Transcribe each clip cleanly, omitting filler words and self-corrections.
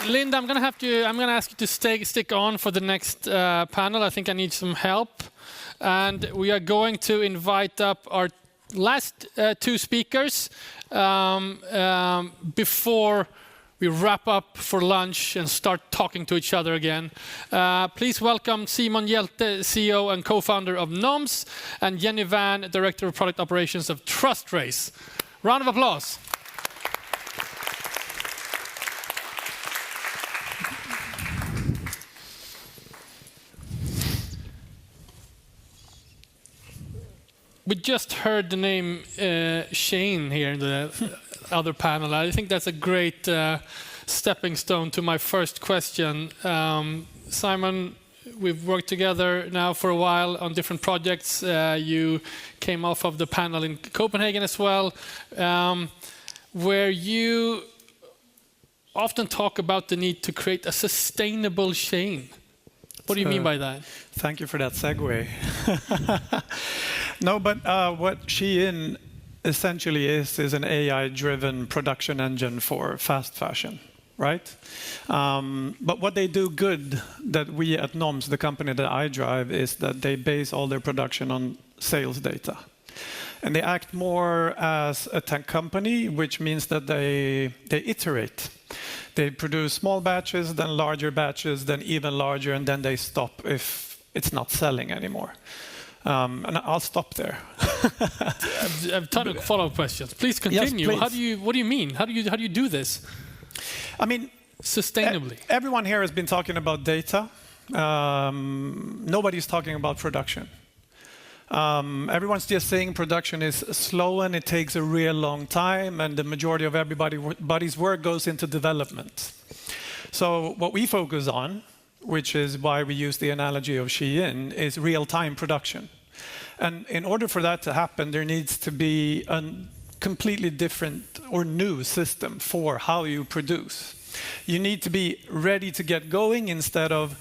Linda, I'm gonna ask you to stick on for the next panel. I think I need some help. And we are going to invite up our last two speakers before we wrap up for lunch and start talking to each other again. Please welcome Simon Hjelte, CEO and co-founder of NOMS, and Jenny Wärn, Director of Product Operations of TrusTrace. Round of applause. We just heard the name Shane here in the other panel. I think that's a great stepping stone to my first question. Simon, we've worked together now for a while on different projects. You came off of the panel in Copenhagen as well, where you often talk about the need to create a sustainable chain. What do you mean by that? Thank you for that segue. No, but what Shein essentially is an AI-driven production engine for fast fashion, right? But what they do good, that we at NOMS, the company that I drive, is that they base all their production on sales data. And they act more as a tech company, which means that they iterate. They produce small batches, then larger batches, then even larger, and then they stop if it's not selling anymore. And I'll stop there. I have a ton of follow-up questions. Please continue. Yes, please. What do you mean? How do you do this? I mean, sustainably. Everyone here has been talking about data. Nobody's talking about production. Everyone's just saying production is slow and it takes a real long time, and the majority of everybody's work goes into development. So what we focus on, which is why we use the analogy of Shein, is real-time production. And in order for that to happen, there needs to be a completely different or new system for how you produce. You need to be ready to get going instead of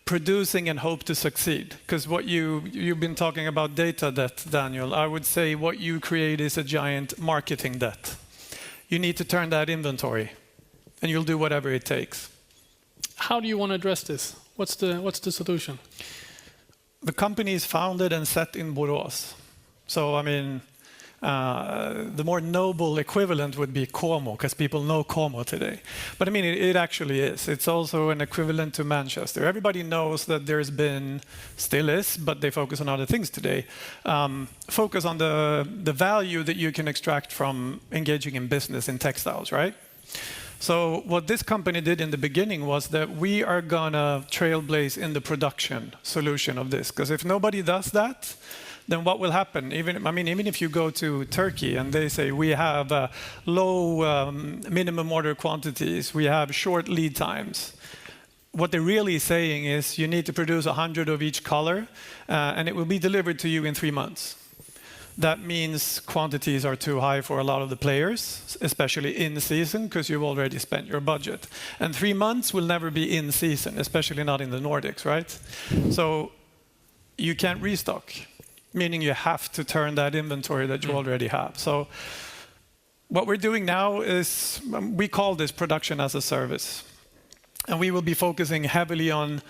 producing and hope to succeed. Because what you've been talking about data debt, Daniel, I would say what you create is a giant marketing debt. You need to turn that inventory, and you'll do whatever it takes. How do you want to address this? What's the solution? The company is founded and set in Borås. So, I mean, the more noble equivalent would be Como, because people know Como today. But I mean, it actually is. It's also an equivalent to Manchester. Everybody knows that there's been, still is, but they focus on other things today, focus on the value that you can extract from engaging in business in textiles, right? So what this company did in the beginning was that we are gonna trailblaze in the production solution of this. Because if nobody does that, then what will happen? Even if you go to Turkey and they say we have low minimum order quantities, we have short lead times. What they're really saying is you need to produce 100 of each color, and it will be delivered to you in 3 months. That means quantities are too high for a lot of the players, especially in season, because you've already spent your budget. And 3 months will never be in season, especially not in the Nordics, right? So you can't restock, meaning you have to turn that inventory that you already have. So what we're doing now is, we call this production as a service. And we will be focusing heavily on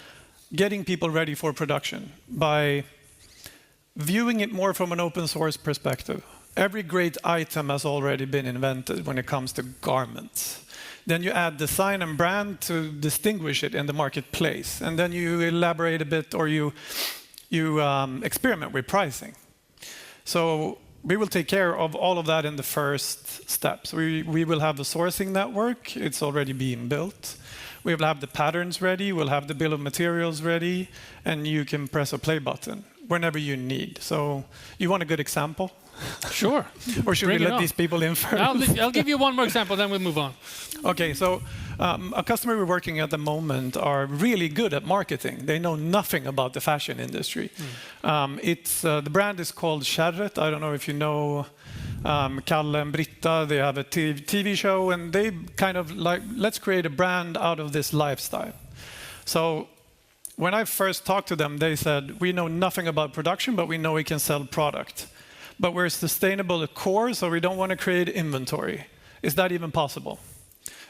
getting people ready for production by viewing it more from an open source perspective. Every great item has already been invented when it comes to garments. Then you add design and brand to distinguish it in the marketplace. And then you elaborate a bit, or you experiment with pricing. So we will take care of all of that in the first steps. We will have the sourcing network. It's already being built. We will have the patterns ready. We'll have the bill of materials ready. And you can press a play button whenever you need. So you want a good example? Sure. Or should we let these people in first? I'll give you one more example, then we'll move on. Okay, so a customer we're working at the moment are really good at marketing. They know nothing about the fashion industry. The brand is called Hjelte. I don't know if you know Kalle and Britta. They have a TV show, and they kind of like, let's create a brand out of this lifestyle. So when I first talked to them, they said, we know nothing about production, but we know we can sell product. But we're sustainable at core, so we don't want to create inventory. Is that even possible?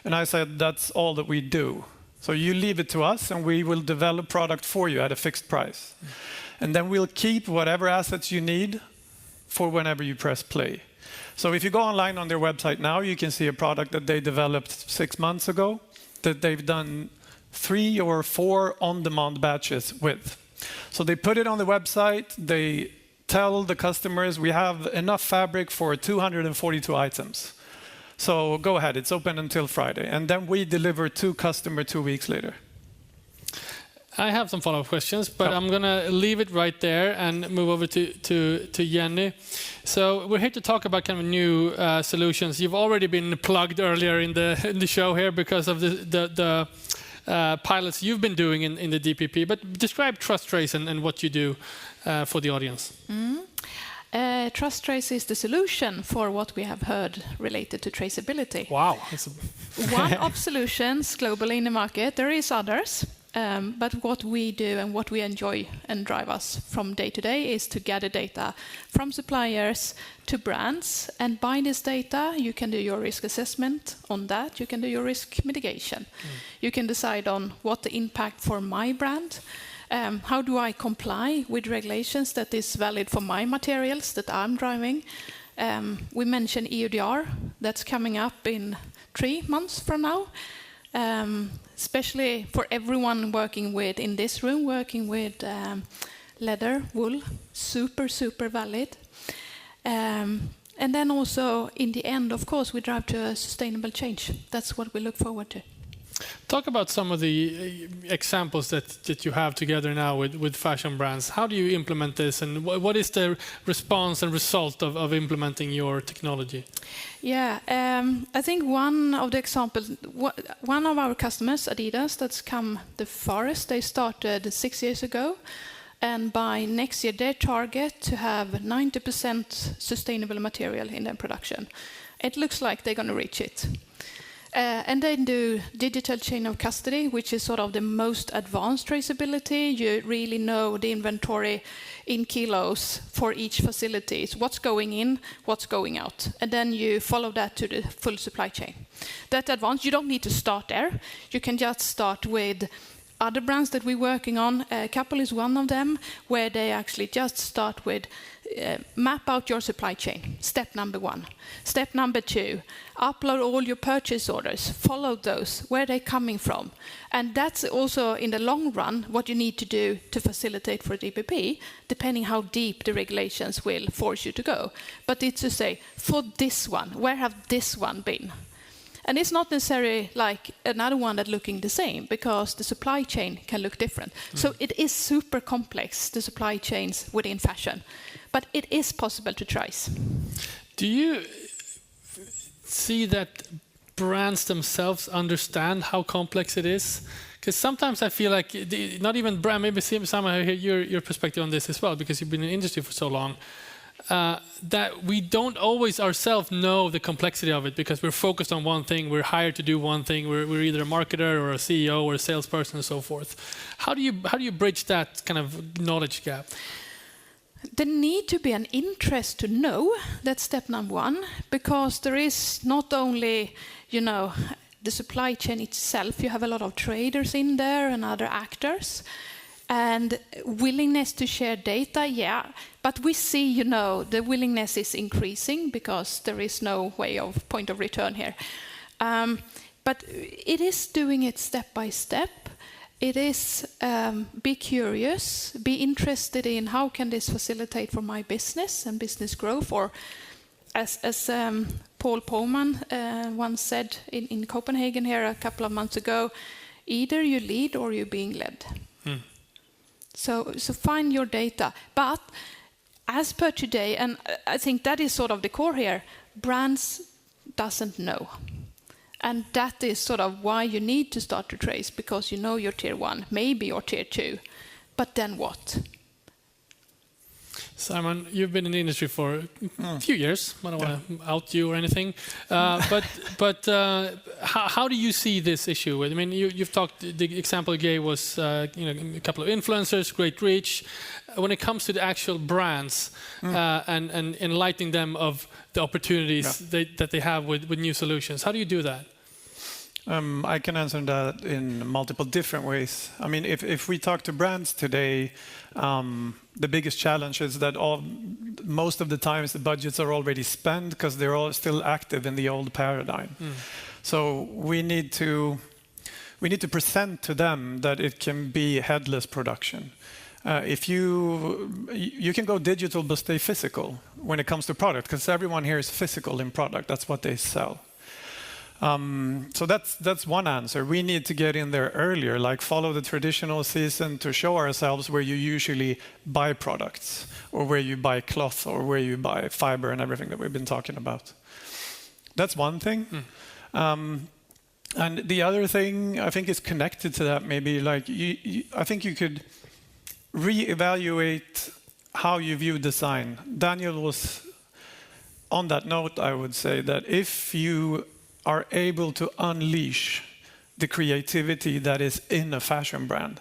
And I said, that's all that we do. So you leave it to us and we will develop product for you at a fixed price. And then we'll keep whatever assets you need for whenever you press play. So if you go online on their website now, you can see a product that they developed 6 months ago that they've done 3 or 4 on-demand batches with. So they put it on the website, they tell the customers, we have enough fabric for 242 items. So go ahead, it's open until Friday. And then we deliver to customer 2 weeks later. I have some follow-up questions, but I'm going to leave it right there and move over to Jenny. So we're here to talk about kind of new solutions. You've already been plugged earlier in the show here because of the pilots you've been doing in the DPP. But describe TrusTrace and what you do for the audience. TrusTrace is the solution for what we have heard related to traceability. Wow. One of solutions globally in the market. There is others. But what we do and what we enjoy and drive us from day to day is to gather data from suppliers to brands. And by this data, you can do your risk assessment on that. You can do your risk mitigation. You can decide on what the impact for my brand. How do I comply with regulations that is valid for my materials that I'm driving? We mentioned EUDR. That's coming up in 3 months from now. Especially for everyone working with, in this room, working with leather, wool, super valid. And then also, in the end, of course, we drive to a sustainable change. That's what we look forward to. Talk about some of the examples that you have together now with fashion brands. How do you implement this, and what is the response and result of implementing your technology? Yeah, I think one of the examples, one of our customers, Adidas, that's come the farthest. They started 6 years ago, and by next year, their target to have 90% sustainable material in their production. It looks like they're going to reach it. And they do digital chain of custody, which is sort of the most advanced traceability. You really know the inventory in kilos for each facility. It's what's going in, what's going out. And then you follow that to the full supply chain. That advanced, you don't need to start there. You can just start with other brands that we're working on. Couple is one of them, where they actually just start with map out your supply chain. Step number 1. Step number 2, upload all your purchase orders. Follow those. Where they're coming from. And that's also, in the long run, what you need to do to facilitate for DPP, depending how deep the regulations will force you to go. But it's to say, for this one, where have this one been? And it's not necessarily like another one that's looking the same, because the supply chain can look different. So it is super complex, the supply chains within fashion. But it is possible to trace. Do you see that brands themselves understand how complex it is? Because sometimes I feel like, not even brand, maybe somehow hear your perspective on this as well, because you've been in the industry for so long. That we don't always ourselves know the complexity of it because we're focused on one thing, we're hired to do one thing, we're either a marketer or a CEO or a salesperson and so forth. How do you bridge that kind of knowledge gap? There need to be an interest to know. That's step number 1, because there is not only, the supply chain itself. You have a lot of traders in there and other actors. And willingness to share data, yeah. But we see, the willingness is increasing because there is no point of return here. But it is doing it step by step. It is be curious, be interested in how can this facilitate for my business and business growth, or as Paul Pohlmann once said in Copenhagen here a couple of months ago, either you lead or you're being led. So find your data. But as per today, and I think that is sort of the core here, brands doesn't know. And that is sort of why you need to start to trace, because you know you're tier 1, maybe you're tier 2. But then what? Simon, you've been in the industry for a few years. I don't want to out you or anything. But how do you see this issue? I mean, you've talked, the example you gave was a couple of influencers, great reach. When it comes to the actual brands and enlightening them of the opportunities that they have with new solutions, how do you do that? I can answer that in multiple different ways. I mean, if we talk to brands today, the biggest challenge is that most of the times the budgets are already spent because they're all still active in the old paradigm. So we need to present to them that it can be headless production. If you can go digital but stay physical when it comes to product, because everyone here is physical in product. That's what they sell. So that's one answer. We need to get in there earlier, like follow the traditional season to show ourselves where you usually buy products, or where you buy cloth, or where you buy fiber and everything that we've been talking about. That's one thing. And the other thing I think is connected to that, maybe like I think you could reevaluate how you view design. Daniel was on that note. I would say that if you are able to unleash the creativity that is in a fashion brand,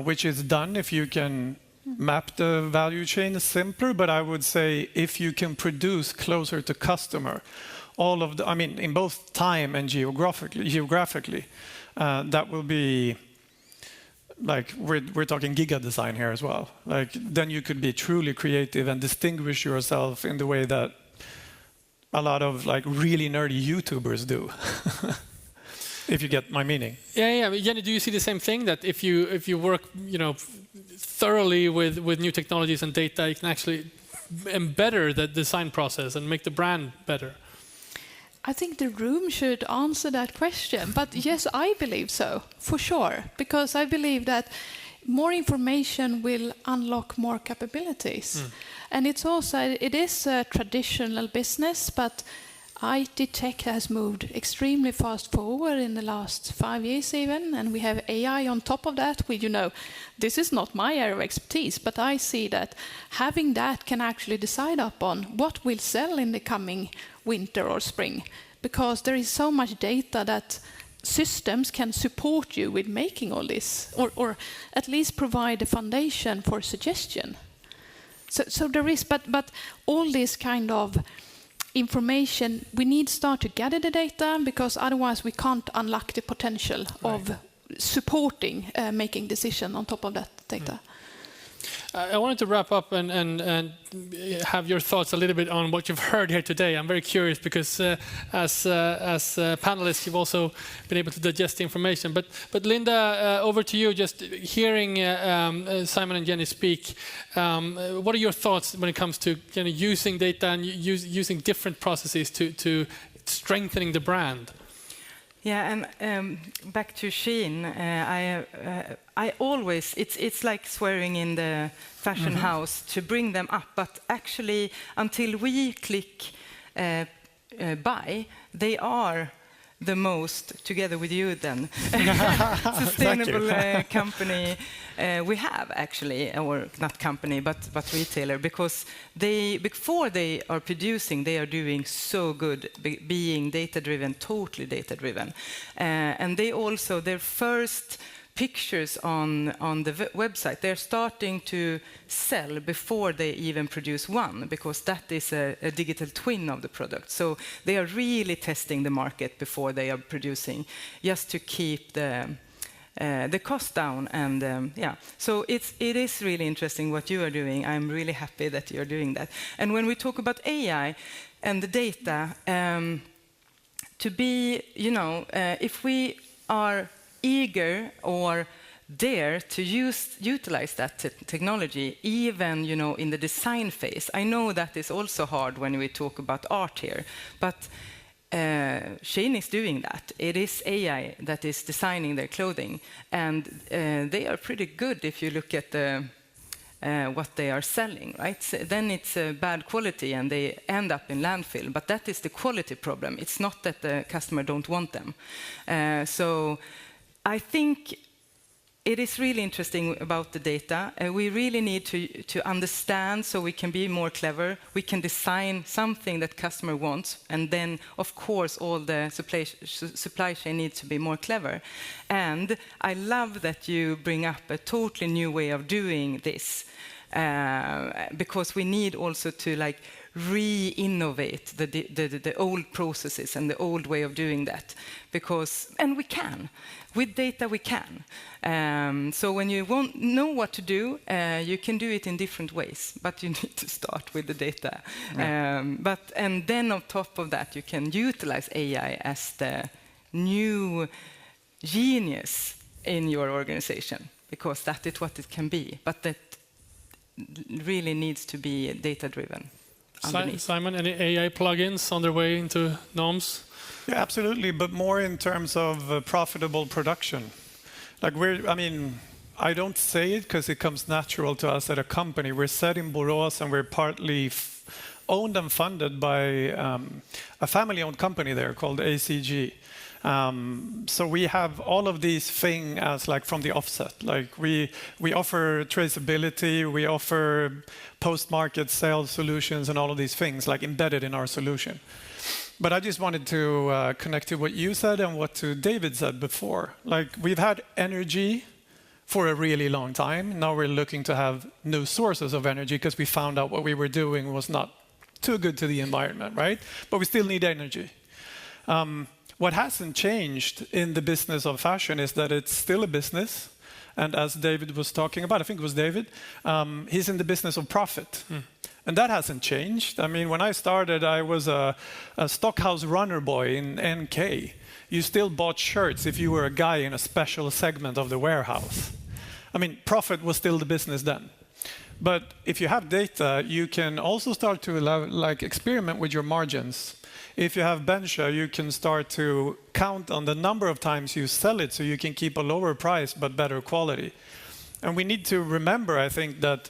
which is done if you can map the value chain simpler, but I would say if you can produce closer to customer, I mean, in both time and geographically, that will be like we're talking giga design here as well. Like then you could be truly creative and distinguish yourself in the way that a lot of like really nerdy YouTubers do. If you get my meaning. Yeah. Jenny, do you see the same thing, that if you work, thoroughly with new technologies and data, you can actually embed the design process and make the brand better? I think the room should answer that question. But yes, I believe so, for sure. Because I believe that more information will unlock more capabilities. And it is a traditional business, but IT tech has moved extremely fast forward in the last 5 years even, and we have AI on top of that. This is not my area of expertise, but I see that having that can actually decide upon what will sell in the coming winter or spring, because there is so much data that systems can support you with making all this, or at least provide a foundation for suggestion. So there is, but all this kind of information, we need to start to gather the data, because otherwise we can't unlock the potential of supporting making decision on top of that data. I wanted to wrap up and have your thoughts a little bit on what you've heard here today. I'm very curious because as panelists, you've also been able to digest the information. But Linda, over to you. Just hearing Simon and Jenny speak, what are your thoughts when it comes to using data and using different processes to strengthening the brand? Yeah, and back to Shein, I always, it's like swearing in the fashion house to bring them up, but actually until we click buy, they are the most, together with you then, sustainable company we have actually, or not company, but retailer, because before they are producing, they are doing so good, being data-driven, totally data-driven. And they also, their first pictures on the website, they're starting to sell before they even produce one, because that is a digital twin of the product. So they are really testing the market before they are producing, just to keep the cost down. And so it is really interesting what you are doing. I'm really happy that you're doing that. And when we talk about AI and the data, to be, if we are eager or dare to utilize that technology, even in the design phase. I know that is also hard when we talk about art here, but Shein is doing that. It is AI that is designing their clothing, and they are pretty good if you look at what they are selling, right? So then it's bad quality and they end up in landfill, but that is the quality problem. It's not that the customer don't want them. So I think it is really interesting about the data. We really need to understand so we can be more clever. We can design something that customer wants, and then, of course, all the supply chain needs to be more clever. And I love that you bring up a totally new way of doing this, because we need also to re-innovate the old processes and the old way of doing that, and we can. With data, we can. So when you know what to do, you can do it in different ways, but you need to start with the data. And then on top of that, you can utilize AI as the new genius in your organization, because that is what it can be. But that really needs to be data-driven. Simon, any AI plugins on their way into NOMS? Yeah, absolutely, but more in terms of profitable production. Like I don't say it because it comes natural to us at a company. We're set in Borås and we're partly owned and funded by a family-owned company there called ACG. So we have all of these things as like from the offset. Like we offer traceability, we offer post-market sales solutions and all of these things like embedded in our solution. But I just wanted to connect to what you said and what David said before. Like we've had energy for a really long time. Now we're looking to have new sources of energy because we found out what we were doing was not too good to the environment, right? But we still need energy. What hasn't changed in the business of fashion is that it's still a business. And as David was talking about, I think it was David, he's in the business of profit. And that hasn't changed. I mean, when I started, I was a stockhouse runner boy in NK. You still bought shirts if you were a guy in a special segment of the warehouse. I mean, profit was still the business then. But if you have data, you can also start to experiment with your margins. If you have Bencha, you can start to count on the number of times you sell it so you can keep a lower price but better quality. And we need to remember, I think, that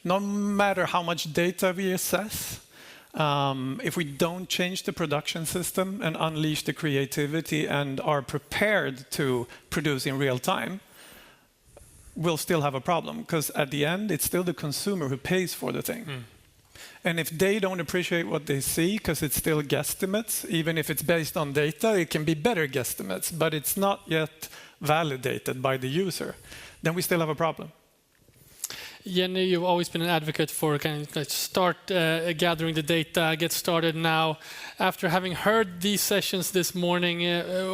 no matter how much data we assess, if we don't change the production system and unleash the creativity and are prepared to produce in real time, we'll still have a problem. Because at the end, it's still the consumer who pays for the thing. And if they don't appreciate what they see, because it's still guesstimates, even if it's based on data, it can be better guesstimates, but it's not yet validated by the user, then we still have a problem. Jenny, you've always been an advocate for kind of like start gathering the data, get started now. After having heard these sessions this morning,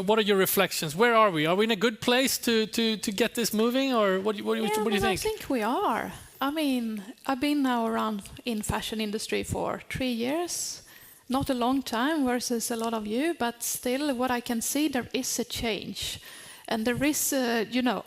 what are your reflections? Where are we? Are we in a good place to get this moving, or what do you think? I think we are. I mean, I've been now around in fashion industry for 3 years. Not a long time versus a lot of you, but still what I can see, there is a change. And there is,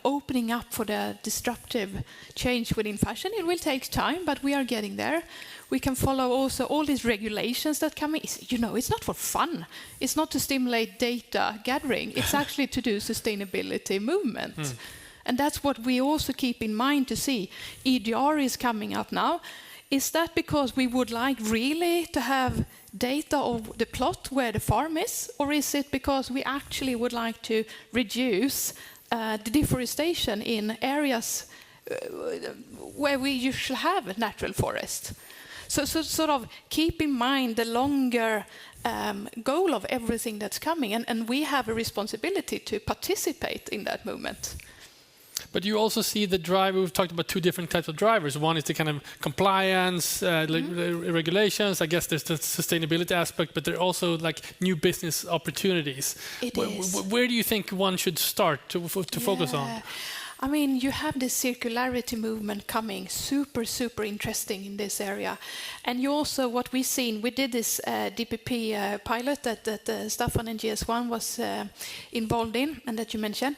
opening up for the disruptive change within fashion. It will take time, but we are getting there. We can follow also all these regulations that come in. It's not for fun. It's not to stimulate data gathering. It's actually to do sustainability movement. And that's what we also keep in mind to see. EDR is coming up now. Is that because we would like really to have data of the plot where the farm is? Or is it because we actually would like to reduce the deforestation in areas where we usually have a natural forest? So sort of keep in mind the longer goal of everything that's coming. And we have a responsibility to participate in that movement. But you also see the drive. We've talked about two different types of drivers. One is the kind of compliance, regulations. I guess there's the sustainability aspect, but there are also like new business opportunities. Where do you think one should start to focus on? I mean, you have this circularity movement coming, super, super interesting in this area. And you also, what we've seen, we did this DPP pilot that Staffan and GS1 was involved in, and that you mentioned.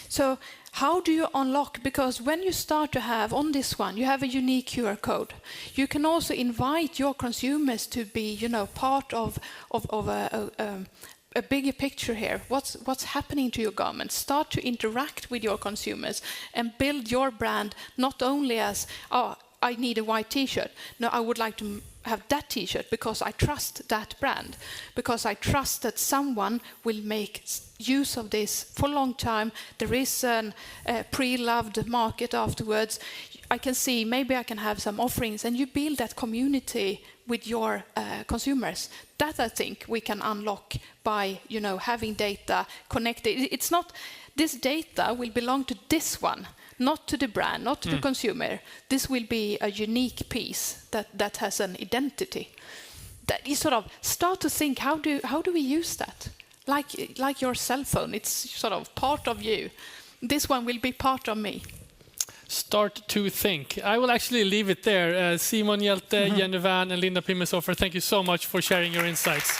So how do you unlock? Because when you start to have, on this one, you have a unique QR code. You can also invite your consumers to be, part of a bigger picture here. What's happening to your garments? Start to interact with your consumers and build your brand not only as, I need a white T-shirt. No, I would like to have that T-shirt because I trust that brand, because I trust that someone will make use of this for a long time. There is a pre-loved market afterwards. I can see maybe I can have some offerings, and you build that community with your consumers. That I think we can unlock by having data connected. It's not this data will belong to this one, not to the brand, not to the consumer. This will be a unique piece that has an identity. That you sort of start to think, how do we use that? Like your cell phone, it's sort of part of you. This one will be part of me. Start to think. I will actually leave it there. Simon Hjelte, Jenny Wärn, and Linda Pimmeshofer, thank you so much for sharing your insights.